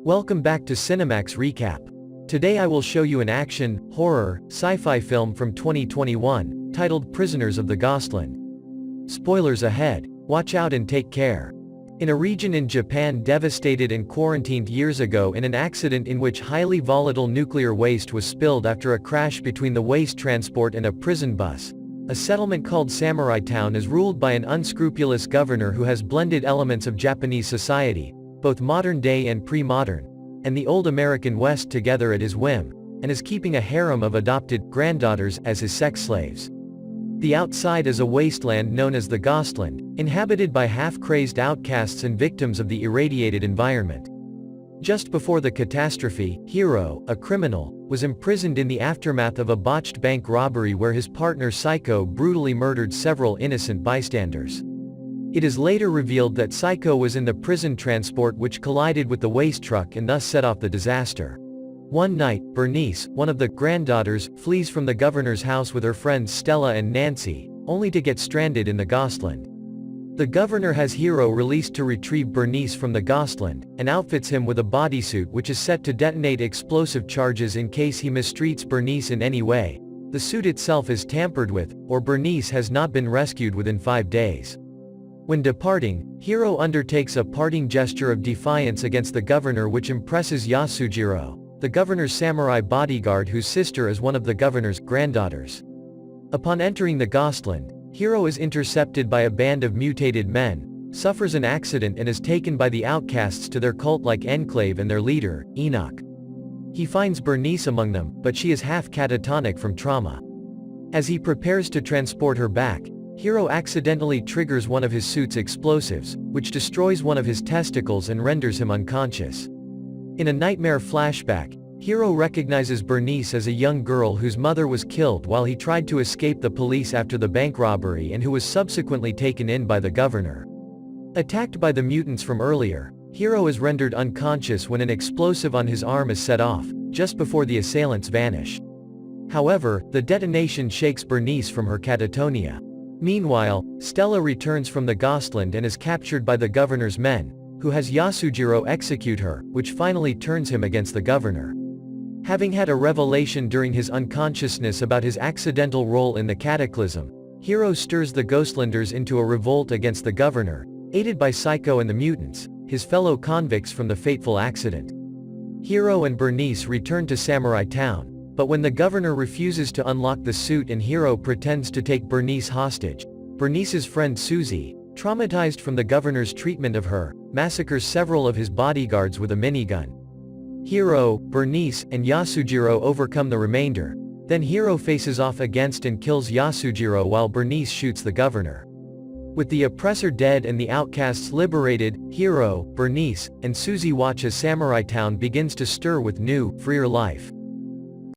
Welcome back to Cinemax Recap. Today I will show you an action, horror, sci-fi film from 2021, titled Prisoners of the Ghostland. Spoilers ahead, watch out and take care. In a region in Japan devastated and quarantined years ago in an accident in which highly volatile nuclear waste was spilled after a crash between the waste transport and a prison bus, a settlement called Samurai Town is ruled by an unscrupulous governor who has blended elements of Japanese society, both modern-day and pre-modern, and the old American West together at his whim, and is keeping a harem of adopted granddaughters as his sex slaves. The outside is a wasteland known as the Ghostland, inhabited by half-crazed outcasts and victims of the irradiated environment. Just before the catastrophe, Hiro, a criminal, was imprisoned in the aftermath of a botched bank robbery where his partner Psycho brutally murdered several innocent bystanders. It is later revealed that Psycho was in the prison transport which collided with the waste truck and thus set off the disaster. One night, Bernice, one of the granddaughters, flees from the governor's house with her friends Stella and Nancy, only to get stranded in the Ghostland. The governor has Hiro released to retrieve Bernice from the Ghostland, and outfits him with a bodysuit which is set to detonate explosive charges in case he mistreats Bernice in any way. The suit itself is tampered with, or Bernice has not been rescued within 5 days. When departing, Hiro undertakes a parting gesture of defiance against the governor which impresses Yasujiro, the governor's samurai bodyguard whose sister is one of the governor's granddaughters. Upon entering the Ghostland, Hiro is intercepted by a band of mutated men, suffers an accident and is taken by the outcasts to their cult-like enclave and their leader, Enoch. He finds Bernice among them, but she is half catatonic from trauma. As he prepares to transport her back, Hiro accidentally triggers one of his suit's explosives, which destroys one of his testicles and renders him unconscious. In a nightmare flashback, Hiro recognizes Bernice as a young girl whose mother was killed while he tried to escape the police after the bank robbery and who was subsequently taken in by the governor. Attacked by the mutants from earlier, Hiro is rendered unconscious when an explosive on his arm is set off, just before the assailants vanish. However, the detonation shakes Bernice from her catatonia. Meanwhile, Stella returns from the Ghostland and is captured by the governor's men, who has Yasujiro execute her, which finally turns him against the governor. Having had a revelation during his unconsciousness about his accidental role in the cataclysm, Hiro stirs the Ghostlanders into a revolt against the governor, aided by Psycho and the mutants, his fellow convicts from the fateful accident. Hiro and Bernice return to Samurai Town, but when the governor refuses to unlock the suit and Hiro pretends to take Bernice hostage, Bernice's friend Susie, traumatized from the governor's treatment of her, massacres several of his bodyguards with a minigun. Hiro, Bernice, and Yasujiro overcome the remainder. Then Hiro faces off against and kills Yasujiro while Bernice shoots the governor. With the oppressor dead and the outcasts liberated, Hiro, Bernice, and Susie watch as Samurai Town begins to stir with new, freer life.